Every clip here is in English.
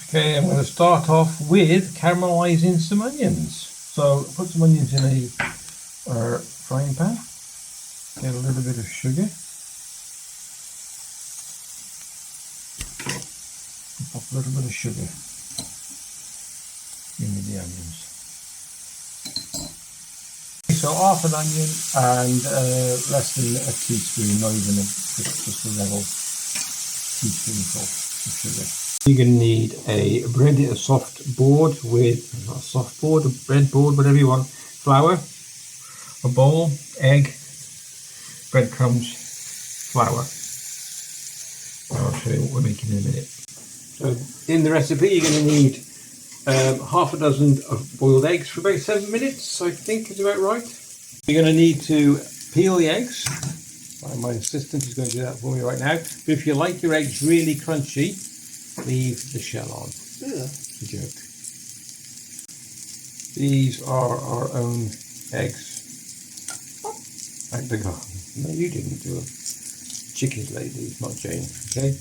Okay, I'm going to start off with caramelising some onions. So put some onions in a frying pan, get a little bit of sugar, pop a little bit of sugar in with the onions. So half an onion and less than a teaspoon, not even just a level teaspoonful of sugar. You're going to need a soft board with, not a soft board, a breadboard, whatever you want, flour, a bowl, egg, breadcrumbs, flour. I'll show you what we're making in a minute. So in the recipe you're going to need half a dozen of boiled eggs for about 7 minutes, I think is about right. You're going to need to peel the eggs. My assistant is going to do that for me right now. But if you like your eggs really crunchy, leave the shell on. It's a joke. These are our own eggs. Out the garden. No, you didn't do them. Chickens laid these, not Jane. Okay.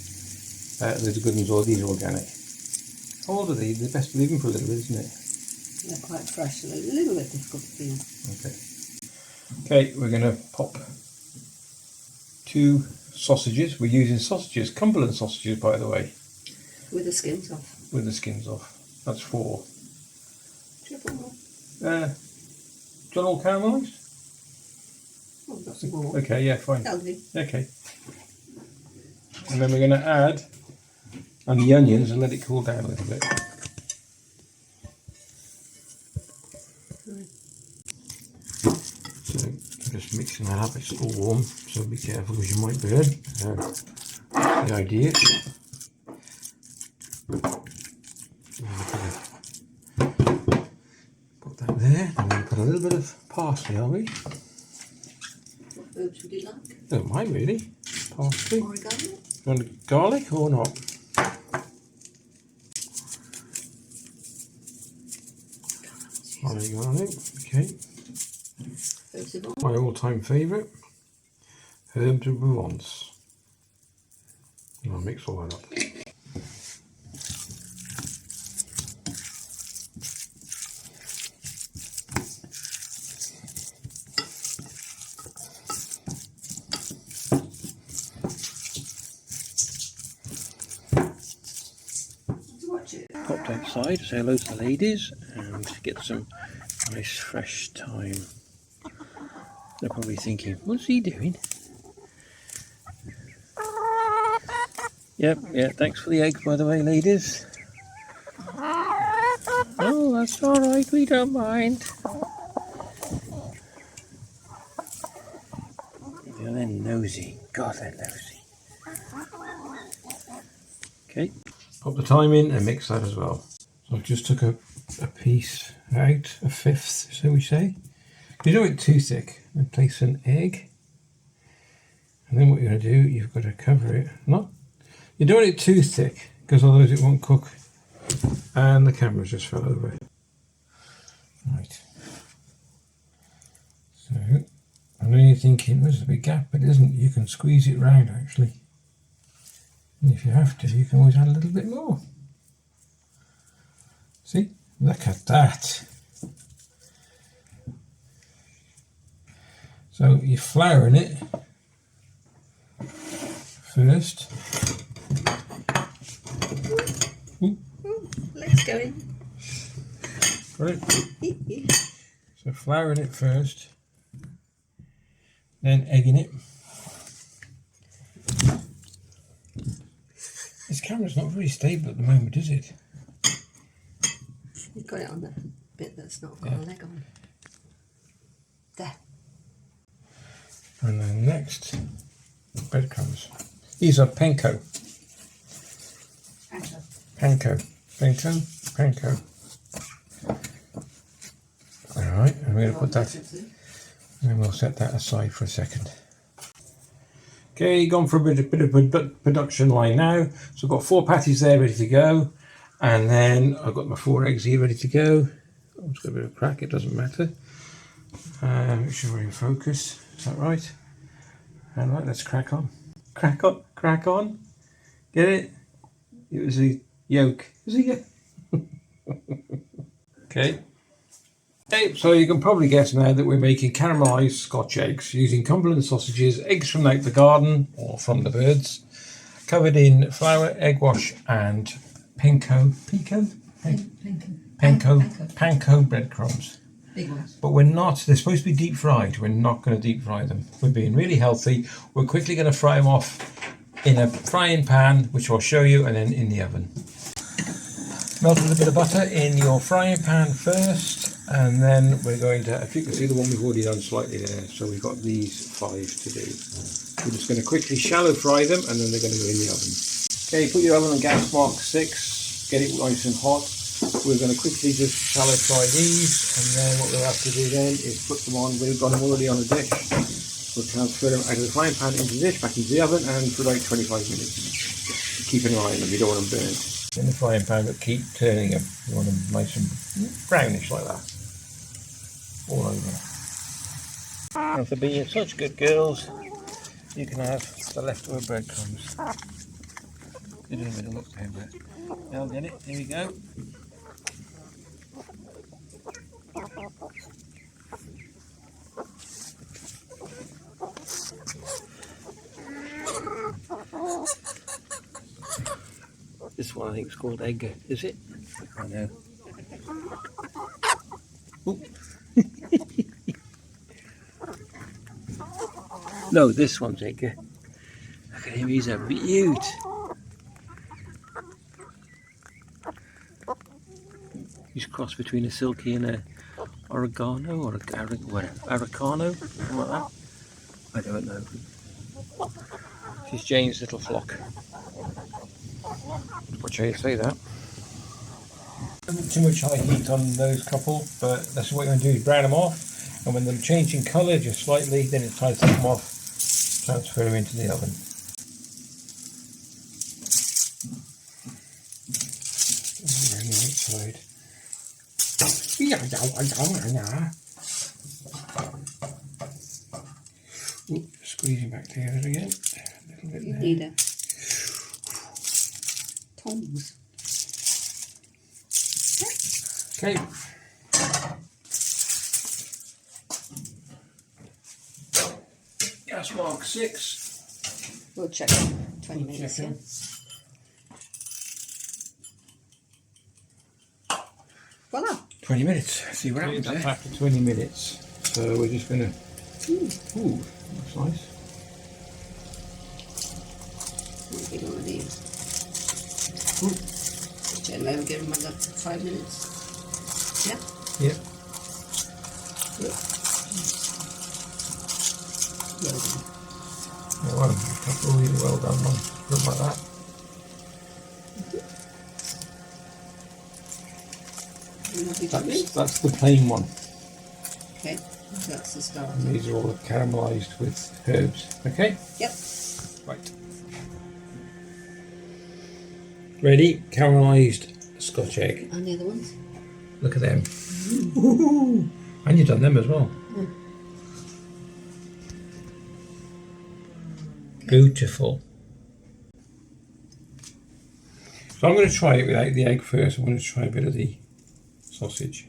Those are good ones. All these are organic. How old are they? They're best to leave them for a little bit, isn't it? They're quite fresh, so they're a little bit difficult to peel. Okay. Okay, we're going to pop 2 sausages. We're using sausages, Cumberland sausages, by the way. With the skins off. With the skins off. That's 4. Triple more. John all caramelised? Oh, got some more. Okay, yeah, fine. That'll do. Okay. And then we're going to add the onions and let it cool down a little bit. So I'm just mixing that up. It's still warm, so be careful because you might burn. The idea. Put that there. I'm going to put a little bit of parsley, are we? What herbs would you like? Don't mind really. Parsley. Oregano? You want garlic or not? Garlic, okay. My all-time favourite, herbes de Provence. I'll mix all that up. Popped outside to say hello to the ladies and get some nice fresh thyme. They're probably thinking, what's he doing? Yep, yeah, thanks for the egg, by the way, ladies. Oh, that's alright, we don't mind. They're nosy. God, they're nosy. Okay, pop the thyme in and mix that as well. So I just took a piece out, a fifth, shall we say. You don't want it too thick. And place an egg. And then what you're going to do, you've got to cover it. You don't want it too thick, because otherwise it won't cook. And the camera's just fell over. Right. So, I know you're thinking, there's a big gap, but it isn't. You can squeeze it round, actually. And if you have to, you can always add a little bit more. See? Look at that. So you're flouring it first. Let's go in. Right. So flouring it first, then egging it. This camera's not very stable at the moment, is it? You've got it on the bit that's not got a leg on. There. And then next, breadcrumbs. These are panko. Panko. Alright, and we're going to put that, and we'll set that aside for a second. Okay, gone for a bit of production line now. So I've got 4 patties there ready to go. And then I've got my 4 eggs here ready to go. Oh, it's got a bit of crack, it doesn't matter. Make sure we're in focus. Is that right? Alright, let's crack on. Crack on. Get it? It was the yolk. Is it yolk? Okay. Okay, so you can probably guess now that we're making caramelised Scotch eggs using Cumberland sausages, eggs from out the garden or from the birds, covered in flour, egg wash, and panko breadcrumbs. Big ones. But they're supposed to be deep fried. We're not going to deep fry them. We're being really healthy. We're quickly going to fry them off in a frying pan, which I'll show you, and then in the oven. Melt a little bit of butter in your frying pan first, and then we're going to, if you can see the one we've already done slightly there, so we've got these 5 to do. We're just going to quickly shallow fry them, and then they're going to go in the oven. Okay, put your oven on gas mark 6, get it nice and hot. We're going to quickly just shallow fry these, and then what we'll have to do then is put them on. We've got them already on a dish. We'll transfer them out of the frying pan into the dish, back into the oven, and for about 25 minutes. Keep an eye on them, you don't want them burnt. In the frying pan, but keep turning them. You want them nice and brownish like that. All over. And for being such good girls, you can have the leftover breadcrumbs. Get in the middle, look over it. Now get it, here we go. This one I think is called egg, is it? I know. No, this one's egg. Look at him, he's a beaut. He's a cross between a silky and a oregano or Aricano, something like that. I don't know. She's Jane's little flock. Watch how you say that. Too much high heat on those couple, but that's what you're going to do is brown them off, and when they're changing colour just slightly, then it's time to take them off, transfer them into the oven. On the outside. Ooh, squeezing back together again. A little bit You there. need a tongs. Okay. Gas mark 6. We'll check 20 minutes. Yeah. Voila. 20 minutes. See what happens after 20 minutes. So we're just going to. Ooh, that's nice. Big one of these. Turn them over, give them another 5 minutes. Yeah? Yep. Yep. Well done. Yeah, well, that's really well done, man. Good like that. That's the plain one. Okay, so that's the start. And these are all caramelised with herbs. Okay? Yep. Right. Ready? Caramelised Scotch egg. And the other ones? Look at them. Ooh. And you've done them as well. Yeah. Okay. Beautiful. So I'm going to try it without the egg first. I'm going to try a bit of the sausage.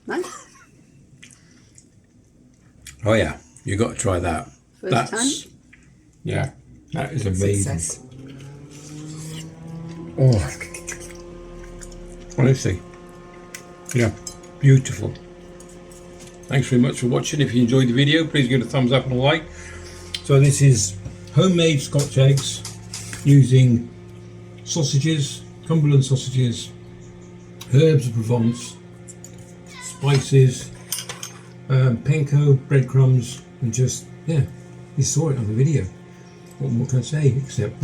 Nice. Oh yeah, you got to try that. First time? Yeah, that is amazing. Success. Oh, honestly, yeah, beautiful. Thanks very much for watching. If you enjoyed the video, please give it a thumbs up and a like. So this is homemade Scotch eggs using sausages, Cumberland sausages, herbs of Provence, spices, panko, breadcrumbs, and just, yeah, you saw it on the video. What more can I say except